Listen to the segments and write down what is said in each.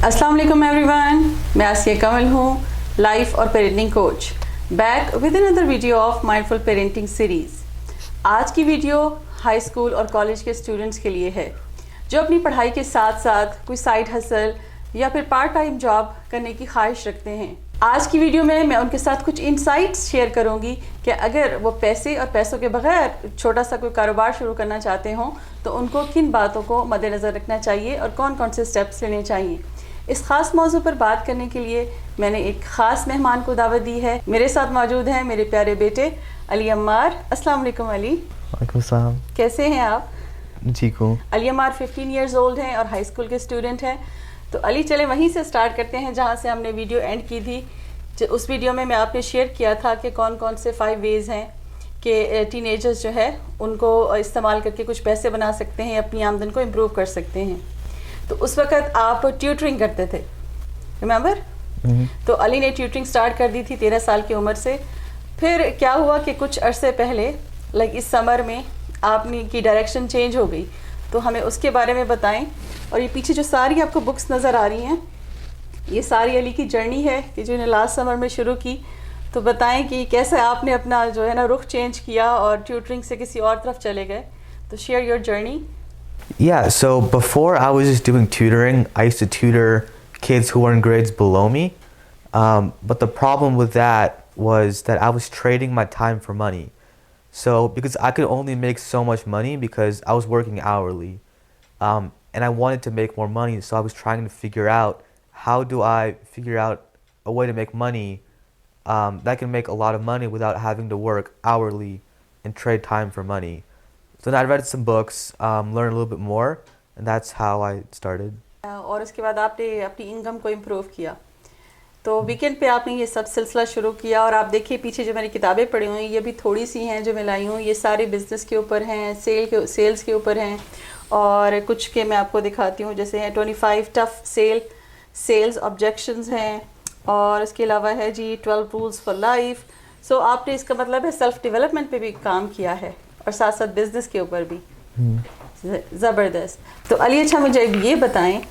अस्सलाम वालेकुम एवरीवन, मैं आसिया कंवल हूँ, लाइफ और parenting coach, back with another video of mindful parenting series. आज की वीडियो हाई स्कूल और कॉलेज के स्टूडेंट्स के लिए है जो अपनी पढ़ाई के साथ साथ कोई साइड हसल या फिर पार्ट टाइम जॉब करने की ख्वाहिश रखते हैं। आज की वीडियो में मैं उनके साथ कुछ इनसाइट्स शेयर करूंगी कि अगर वो पैसे और पैसों के बगैर छोटा सा कोई कारोबार शुरू करना चाहते हों तो उनको किन बातों को मद्देनज़र रखना चाहिए और कौन कौन से स्टेप्स लेने चाहिए। इस ख़ास मौजू पर बात करने के लिए मैंने एक ख़ास मेहमान को दावत दी है। मेरे साथ मौजूद हैं मेरे प्यारे बेटे अली अम्मार। अस्सलाम वालेकुम अली। वालेकुम सलाम। कैसे हैं आप? ठीक हूँ। अली अम्मार 15 इयर्स ओल्ड हैं और हाई स्कूल के स्टूडेंट हैं। तो अली चले वहीं से स्टार्ट करते हैं जहाँ से हमने वीडियो एंड की थी। उस वीडियो में मैं आपने शेयर किया था कि कौन कौन से 5 वेज़ हैं कि टीनेजर्स जो है उनको इस्तेमाल करके कुछ पैसे बना सकते हैं, अपनी आमदन को इम्प्रूव कर सकते हैं। तो उस वक़्त आप ट्यूटरिंग करते थे, रिमेंबर? तो अली ने ट्यूटरिंग स्टार्ट कर दी थी 13 साल की उम्र से। फिर क्या हुआ कि कुछ अरसे पहले लाइक इस समर में आपने की डायरेक्शन चेंज हो गई, तो हमें उसके बारे में बताएं। और ये पीछे जो सारी आपको बुक्स नज़र आ रही हैं, ये सारी अली की जर्नी है कि जो लास्ट समर में शुरू की। तो बताएं कि कैसे आपने अपना जो है ना रुख चेंज किया और ट्यूटरिंग से किसी और तरफ चले गए। तो share your journey. Yeah, so before I was just doing tutoring. I used to tutor kids who were in grades below me. But the problem with that was that I was trading my time for money. So because I could only make so much money because I was working hourly. And I wanted to make more money, so I was trying to figure out how do I figure out a way to make money that can make a lot of money without having to work hourly and trade time for money. So then I read some books, learned a little bit more, and that's how I started. और उसके बाद आपने अपनी income को improve किया। तो weekend पे आपने ये सब सिलसिला शुरू किया। और आप देखिए पीछे जो मैंने किताबें पढ़ी हुई ये भी थोड़ी सी हैं जो मैं लाई हूँ। ये सारे बिजनेस के ऊपर हैं, सेल्स के ऊपर हैं। और कुछ के मैं आपको दिखाती हूँ, जैसे हैं 25 टफ सेल्स ऑब्जेक्शंस हैं। और इसके अलावा है जी 12 रूल्स फॉर लाइफ। सो आपने इसका मतलब है सेल्फ डेवलपमेंट पे भी काम किया है और साथ साथ बिजनेस के ऊपर भी। ज़बरदस्त। तो अली अच्छा मुझे ये बताएं,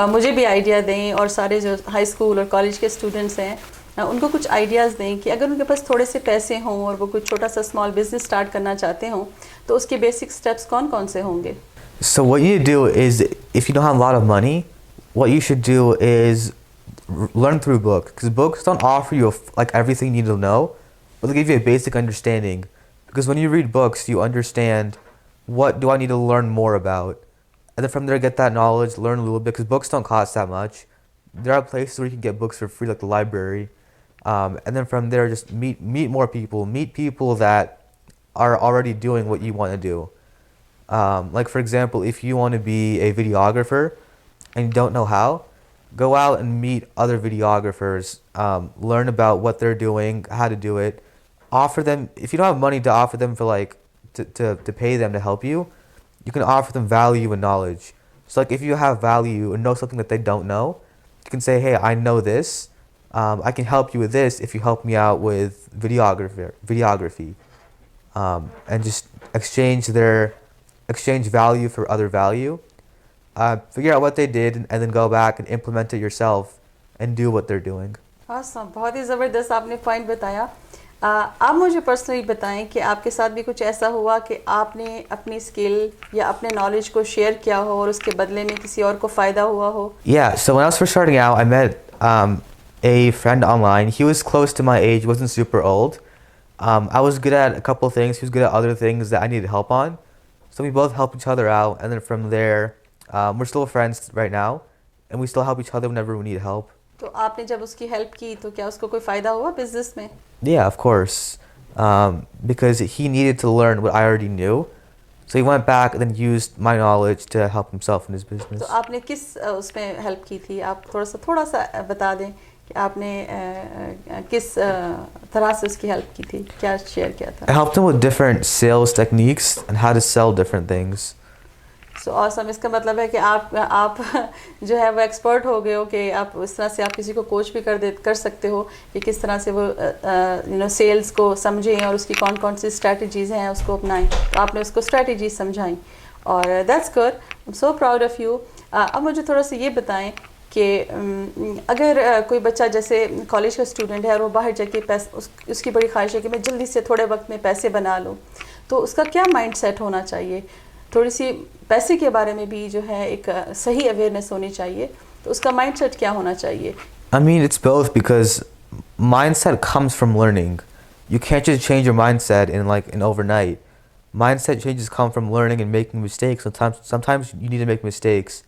मुझे भी आइडिया दें और सारे जो हाई स्कूल और कॉलेज के स्टूडेंट्स हैं उनको कुछ आइडियाज़ दें कि अगर उनके पास थोड़े से पैसे हों और वो कुछ छोटा सा स्मॉल बिजनेस स्टार्ट करना चाहते हों तो उसके बेसिक स्टेप्स कौन कौन से होंगे। So what you do is, if you don't have a lot of money, what you should do is learn through books. Because books don't offer you like everything you need to know, but they give you a basic understanding. Because when you read books, you understand what do I need to learn more about. And then from there, get that knowledge, learn a little bit, because books don't cost that much. There are places where you can get books for free, like the library. And then from there, just meet more people. Meet people that are already doing what you want to do. Like for example, if you want to be a videographer and you don't know how, go out and meet other videographers. Learn about what they're doing, how to do it. Offer them, if you don't have money to offer them for like to pay them to help you, you can offer them value and knowledge. So like if you have value and know something that they don't know, you can say, hey, I know this, I can help you with this if you help me out with videography. And just exchange value for other value. Figure out what they did and then go back and implement it yourself and do what they're doing. Awesome, बहुत ही ज़बरदस्त आपने point बताया। आप मुझे personally बताएं कि आपके साथ भी कुछ ऐसा हुआ कि आपने अपनी स्किल या अपने नॉलेज को शेयर किया हो और उसके बदले में किसी और को फ़ायदा हुआ हो। Yeah, so when I was first starting out, I met a friend online. He was close to my age, wasn't super old. I was good at a couple of things. He was good at other things that I needed help on. So we both helped each other out, and then from there, we're still friends right now, and we still help each other whenever we need help. तो आपने जब उसकी help की तो क्या उसको कोई फ़ायदा हुआ बिजनेस में? Yeah, of course. Because he needed to learn what I already knew. So he went back and then used my knowledge to help himself in his business. तो आपने किस उसमें हेल्प की थी? आप थोड़ा सा बता दें कि आपने किस तरह से उसकी हेल्प की थी, क्या शेयर किया था? I helped him with different sales techniques and how to sell different things. So awesome. इसका मतलब है कि आप जो है वो एक्सपर्ट हो गए हो कि आप इस तरह से आप किसी को कोच भी कर सकते हो कि किस तरह से वो सेल्स को समझें और उसकी कौन कौन सी स्ट्रेटजीज़ हैं उसको अपनाएं। तो आपने उसको स्ट्रेटजीज समझाई और that's good. I am so proud of you. अब मुझे थोड़ा सा ये बताएं कि अगर कोई बच्चा जैसे कॉलेज का स्टूडेंट है और वो बाहर जाके उसकी बड़ी ख्वाहिश है कि मैं जल्दी से थोड़े वक्त में पैसे बना लूँ, तो उसका क्या माइंड सेट होना चाहिए? थोड़ी सी पैसे के बारे में भी जो है एक सही अवेयरनेस होनी चाहिए, तो उसका माइंड सेट क्या होना चाहिए? I mean, it's both because mindset comes from learning. You can't just change your mindset in overnight. Mindset changes come from learning and making mistakes. Sometimes you need to make mistakes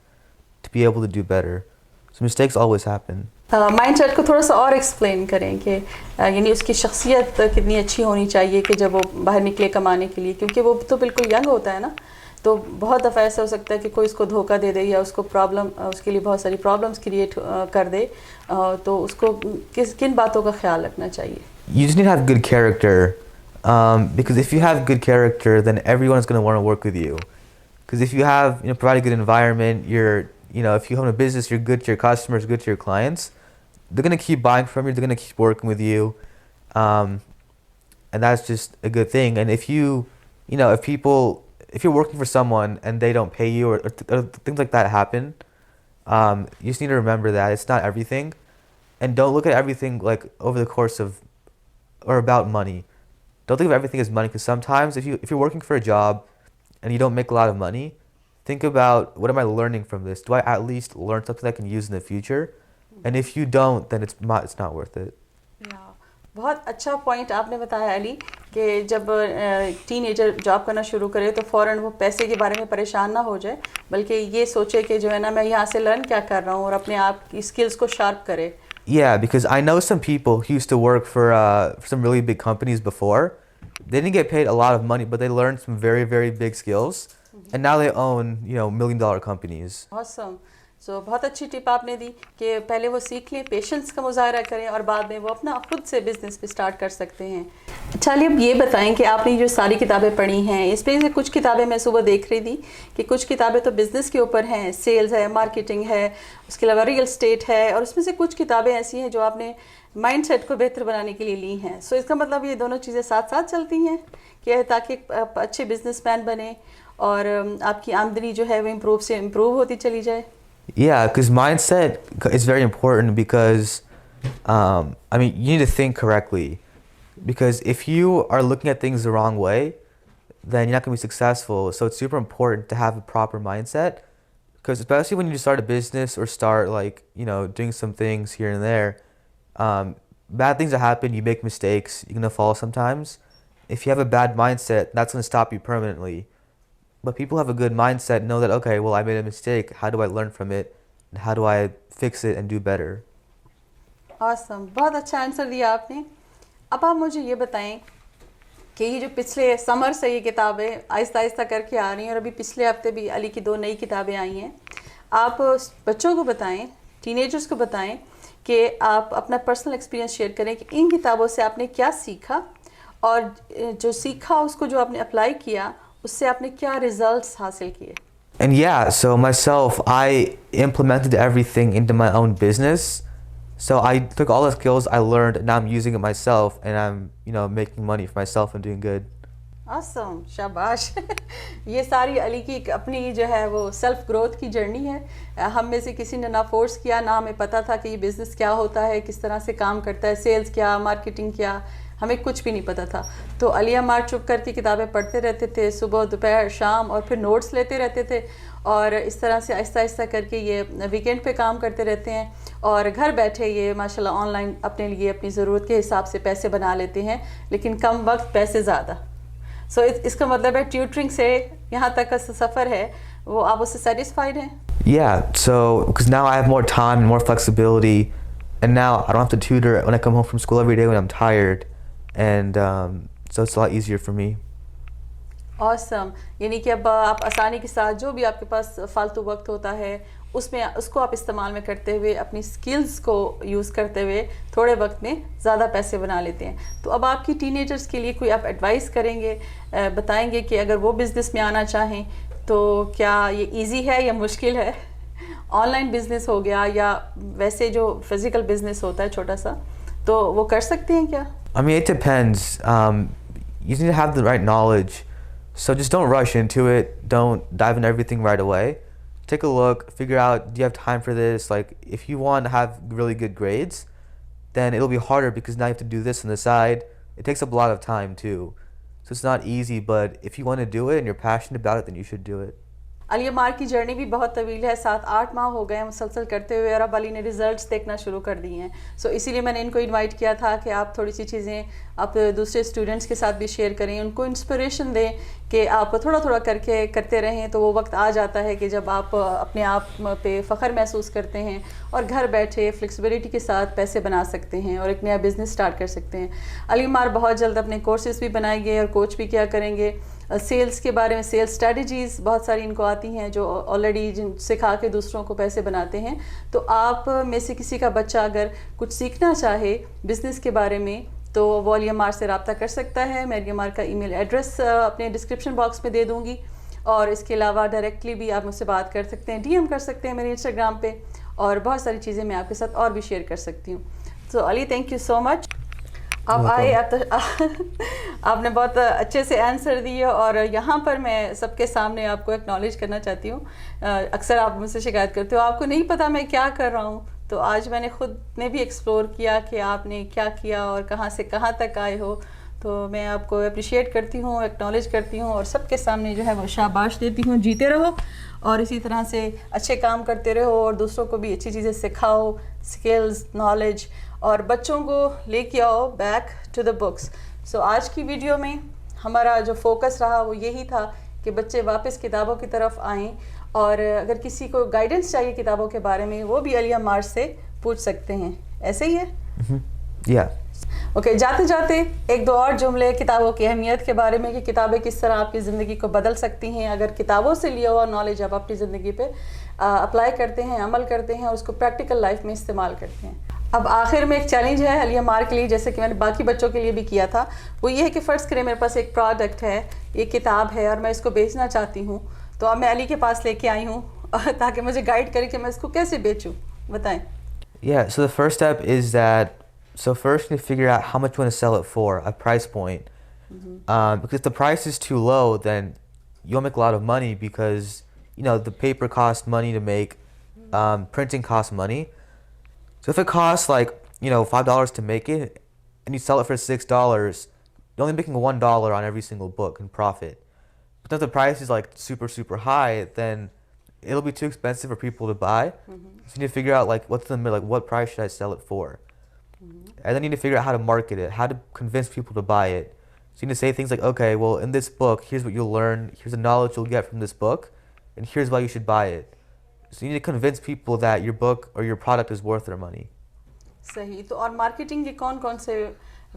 to be able to do better. So mistakes always happen. Mind set को थोड़ा सा और explain करें कि यानी उसकी शख्सियत कितनी अच्छी होनी चाहिए कि जब वो बाहर निकले कमाने के लिए, क्योंकि वो तो बिल्कुल यंग होता है ना, तो बहुत दफ़ा ऐसा हो सकता है कि कोई उसको धोखा दे दे या उसको उसके लिए बहुत सारी प्रॉब्लम्स क्रिएट कर दे, तो उसको किन बातों का ख्याल रखना चाहिए? You just need to have good character, because if you have good character, then everyone's going to want to work with you. Because if you have, provide a good environment, if you own a business, you're good to your customers, good to your clients, they're going to keep buying from you, they're going to keep working with you, and that's just a good thing. And if if you're working for someone and they don't pay you, or things like that happen, you just need to remember that it's not everything, and don't look at everything like over the course of or about money. Don't think of everything as money, because sometimes if you're working for a job and you don't make a lot of money, think about, what am I learning from this? Do I at least learn something I can use in the future? And if you don't, then it's not worth it. बहुत अच्छा point आपने बताया अली कि जब teenager job करना शुरू करे तो फ़ौरन वो पैसे के बारे में परेशान ना हो जाए, बल्कि ये सोचे कि जो है ना मैं यहाँ से लर्न क्या कर रहा हूँ, और अपने आप की स्किल्स को शार्प करे. Yeah, because I know some people who used to work for some really big companies before. They didn't get paid a lot of money, but they learned some very, very big skills, and now they own, $1 million companies. Awesome. बहुत अच्छी tip आपने दी कि पहले वो सीख लें, patience का मुजाहरा करें, और बाद में वो अपना खुद से बिजनेस भी स्टार्ट कर सकते हैं. चलिए अब ये बताएं कि आपने जो सारी किताबें पढ़ी हैं, इसमें से कुछ किताबें मैं सुबह देख रही थी कि कुछ किताबें तो बिज़नेस के ऊपर हैं, सेल्स है, मार्केटिंग है, उसके अलावा रियल एस्टेट है, और उसमें से कुछ किताबें ऐसी हैं जो आपने माइंड सेट को बेहतर बनाने के लिए ली हैं. सो इसका मतलब ये दोनों चीज़ें साथ साथ चलती हैं कि ताकि अच्छे बिजनेसमैन बने और आपकी आमदनी जो है वो इम्प्रूव होती चली जाए. Yeah, because mindset is very important, because, you need to think correctly. Because if you are looking at things the wrong way, then you're not going to be successful. So it's super important to have a proper mindset. Because especially when you start a business or start doing some things here and there, bad things that happen, you make mistakes, you're going to fall sometimes. If you have a bad mindset, that's going to stop you permanently. But people have a good mindset, know that, okay, well, I made a mistake. How do I learn from it? And how do I fix it and do better? Awesome. बहुत अच्छा answer दिया आपने. अब आप मुझे ये बताएं कि ये जो पिछले समर से ये किताबें आहिस्ता आहिस्ता करके आ रही हैं, और अभी पिछले हफ्ते भी अली की 2 नई किताबें आई हैं, आप बच्चों को बताएं, टीनेजर्स को बताएं कि आप अपना पर्सनल एक्सपीरियंस शेयर करें कि इन किताबों से आपने क्या सीखा, और जो सीखा उसको जो आपने अप्लाई किया उससे आपने क्या रिजल्ट्स हासिल किए. And yeah, so myself, I implemented everything into my own business. So I took all the skills I learned, and now I'm using it myself, and I'm making money for myself and doing good. Awesome, शाबाश. ये सारी अली की अपनी जो है वो self growth की journey है. हम में से किसी ने ना फोर्स किया, ना हमें पता था कि ये बिज़नेस क्या होता है, किस तरह से काम करता है, सेल्स क्या, मार्केटिंग क्या, हमें कुछ भी नहीं पता था. तो अली हमार चुप करके किताबें पढ़ते रहते थे, सुबह दोपहर शाम, और फिर नोट्स लेते रहते थे, और इस तरह से आहिस्ता आहिस्ता करके ये वीकेंड पे काम करते रहते हैं, और घर बैठे ये माशाल्लाह ऑनलाइन अपने लिए अपनी ज़रूरत के हिसाब से पैसे बना लेते हैं, लेकिन कम वक्त पैसे ज़्यादा. सो इसका मतलब है ट्यूटरिंग से यहाँ तक का सफ़र है वो आप उससे सेटिस्फाइड हैं? Yeah, so because now I have more time and more flexibility, and now I don't have to tutor when I come home from school every day when I'm tired, and so it's a lot easier for me. Awesome. यानी कि अब आप आसानी के साथ जो भी आपके पास फालतू वक्त होता है उसमें उसको आप इस्तेमाल में करते हुए, अपनी स्किल्स को यूज़ करते हुए थोड़े वक्त में ज़्यादा पैसे बना लेते हैं. तो अब आपकी टीनेजर्स के लिए कोई आप एडवाइस करेंगे, बताएंगे कि अगर वो बिज़नेस में आना चाहें तो क्या ये इजी है या मुश्किल है? ऑनलाइन बिज़नेस हो गया या वैसे जो फिज़िकल बिज़नेस होता है छोटा सा, तो वो कर सकते हैं क्या? I mean, it depends. You need to have the right knowledge. So just don't rush into it. Don't dive in everything right away. take a look, figure out, do you have time for this? Like, if you want to have really good grades, then it'll be harder because now you have to do this on the side. It takes up a lot of time too. So it's not easy, but if you want to do it and you're passionate about it, then you should do it. Ali अमार की journey भी बहुत तवील है, 7-8 माह हो गए हैं मुसलसल करते हुए और अब अली ने रिजल्ट्स देखना शुरू कर दिए हैं. सो इसीलिए मैंने इनको इनवाइट किया था कि आप थोड़ी सी चीज़ें आप दूसरे स्टूडेंट्स के साथ भी शेयर करें, उनको इंस्पिरेशन दें कि आप थोड़ा थोड़ा करके करते रहें तो वो वक्त आ जाता है कि जब आप अपने आप पे फ़ख्र महसूस करते हैं और घर बैठे फ्लेक्सिबिलिटी के साथ पैसे बना सकते हैं और एक नया बिज़नेस स्टार्ट कर सकते हैं. अली अमार बहुत जल्द अपने कोर्सेज़ भी बनाएंगे और कोच भी क्या करेंगे. सेल्स के बारे में, सेल्स स्ट्रेटजीज़ बहुत सारी इनको आती हैं जो ऑलरेडी जिन सिखा के दूसरों को पैसे बनाते हैं. तो आप में से किसी का बच्चा अगर कुछ सीखना चाहे बिज़नेस के बारे में तो वो अली अमार से रब्ता कर सकता है. मैं अली अमार का ईमेल एड्रेस अपने डिस्क्रिप्शन बॉक्स में दे दूँगी और इसके अलावा डायरेक्टली भी आप मुझसे बात कर सकते हैं, डीएम कर सकते हैं मेरे इंस्टाग्राम पे और बहुत सारी चीज़ें मैं आपके साथ और भी शेयर कर सकती हूँ. तो Ali, thank you so much. अब आए आप तो आपने बहुत अच्छे से आंसर दिए और यहाँ पर मैं सबके सामने आपको एक्नॉलेज करना चाहती हूँ. अक्सर आप मुझसे शिकायत करते हो आपको नहीं पता मैं क्या कर रहा हूँ, तो आज मैंने खुद ने भी एक्सप्लोर किया कि आपने क्या किया और कहाँ से कहाँ तक आए हो. तो मैं आपको अप्रिशिएट करती हूँ, एक्नॉलेज करती हूँ और सबके सामने जो है वो शाबाश देती हूँ. जीते रहो और इसी तरह से अच्छे काम करते रहो और दूसरों को भी अच्छी चीज़ें सिखाओ, स्किल्स, नॉलेज, और बच्चों को लेके आओ बैक टू द बुक्स. सो आज की वीडियो में हमारा जो फोकस रहा वो यही था कि बच्चे वापस किताबों की तरफ आएँ और अगर किसी को गाइडेंस चाहिए किताबों के बारे में वो भी अली अमार से पूछ सकते हैं. ऐसे ही है? ओके, जाते जाते एक दो और जुमले किताबों की अहमियत के बारे में कि किताबें किस तरह आपकी ज़िंदगी को बदल सकती हैं अगर किताबों से लिया हुआ नॉलेज आप अपनी ज़िंदगी पे अप्लाई करते हैं, अमल करते हैं और उसको प्रैक्टिकल लाइफ में इस्तेमाल करते हैं. अब आखिर में एक चैलेंज है अली अमार के लिए, जैसे कि मैंने बाकी बच्चों के लिए भी किया था. वो ये है कि फ़र्ज़ करें मेरे पास एक प्रोडक्ट है, एक किताब है और मैं इसको बेचना चाहती हूँ. तो अब मैं अली के पास लेके आई हूँ ताकि मुझे गाइड करे कि मैं इसको कैसे बेचूँ. बताएं. Yeah, so the first step is that, so first you figure out how much you want to sell it for, a price point. Because if the price is too low, then you'll make a lot of money because, you know, the paper costs money to make, printing costs money. So if it costs like, you know, $5 to make it and you sell it for $6, you're only making $1 on every single book in profit. But if the price is like super, super high, then it'll be too expensive for people to buy. So you need to figure out like what's the middle, like what price should I sell it for? And then you need to figure out how to market it, how to convince people to buy it. So you need to say things like, okay, well in this book, here's what you'll learn, here's the knowledge you'll get from this book, and here's why you should buy it. So you need to convince people that your book or your product is worth their money. सही. तो और marketing के कौन कौन से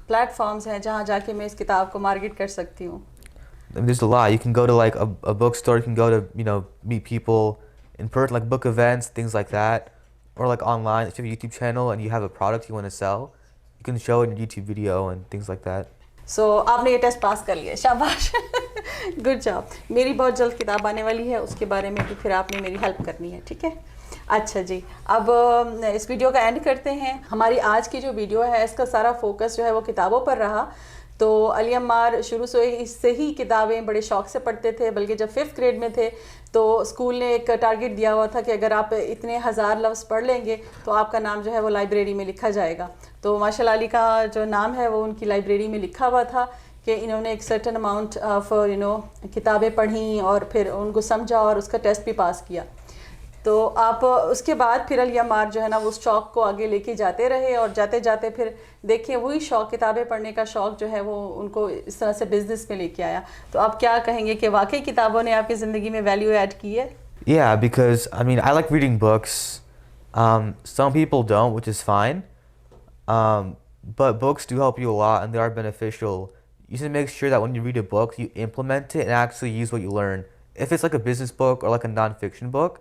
platforms हैं जहाँ जाके मैं इस किताब को मार्केट कर सकती हूँ? There's a lot. You can go to like a bookstore, you can go to, you know, meet people in person, like book events, things like that. Or like online, if you have a YouTube channel and you have a product you want to sell, you can show it in your YouTube video and things like that. So आपने ये test pass कर लिया, शाबाश. Good job. मेरी बहुत जल्द किताब आने वाली है, उसके बारे में भी फिर आपने मेरी हेल्प करनी है, ठीक है? अच्छा जी, अब इस वीडियो का एंड करते हैं. हमारी आज की जो वीडियो है इसका सारा फोकस जो है वो किताबों पर रहा. तो अली अमार शुरू से ही किताबें बड़े शौक़ से पढ़ते थे, बल्कि जब 5th ग्रेड में थे तो स्कूल ने एक टारगेट दिया हुआ था कि अगर आप इतने 1000 लफ्ज़ पढ़ लेंगे तो आपका नाम जो है वो लाइब्रेरी में लिखा जाएगा. तो माशाल्लाह अली का जो नाम है वो उनकी लाइब्रेरी में लिखा हुआ था कि इन्होंने एक सर्टेन अमाउंट ऑफ किताबें पढ़ी और फिर उनको समझा और उसका टेस्ट भी पास किया. तो आप उसके बाद फिर अली अमार जो है ना वो उस शौक़ को आगे लेके जाते रहे और जाते जाते फिर देखिए वही शौक़, किताबें पढ़ने का शौक़ जो है वो उनको इस तरह से बिज़नेस में लेके आया. तो आप क्या कहेंगे कि वाकई किताबों ने आपकी ज़िंदगी में वैल्यू ऐड की है? Yeah, because I mean I like reading books. Some people don't, which is fine. But books do help you a lot and they are beneficial. You should make sure that when you read a book, you implement it and actually use what you learn. If it's like a business book or like a non-fiction book,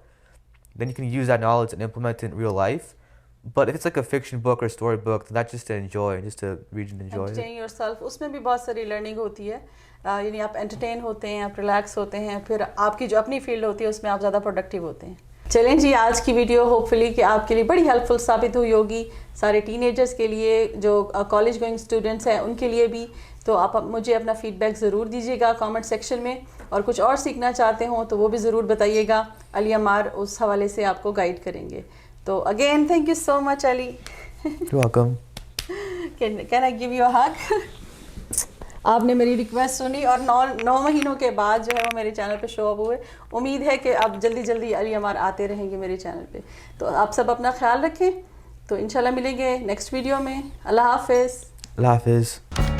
then you can use that knowledge and implement it in real life. But if it's like a fiction book or story book, then that's just to enjoy, just to read and enjoy it. Entertain yourself. उसमें भी बहुत सारी learning होती है. यानी आप entertain होते हैं, आप रिलैक्स होते हैं, फिर आपकी जो अपनी फील्ड होती है उसमें आप ज़्यादा प्रोडक्टिव होते हैं. चलें जी, आज की वीडियो होपफुली कि आपके लिए बड़ी हेल्पफुल साबित हुई होगी. सारे टीनेजर्स के लिए, जो कॉलेज गोइंग स्टूडेंट्स हैं उनके लिए भी, तो आप मुझे अपना फीडबैक ज़रूर दीजिएगा कमेंट सेक्शन में, और कुछ और सीखना चाहते हो तो वो भी ज़रूर बताइएगा। अली अमार उस हवाले से आपको गाइड करेंगे। तो again thank you so much Ali. You're welcome. Can I give you a hug? आपने मेरी रिक्वेस्ट सुनी और 9 महीनों के बाद जो है वो मेरे चैनल पे शो अप हुए। उम्मीद है कि अब जल्दी जल्दी अली अमार आते रहेंगे मेरे चैनल पे। तो आप सब अपना ख्याल रखें, तो इंशाल्लाह मिलेंगे नेक्स्ट वीडियो में। अल्लाह हाफिज़। Allah Hafiz.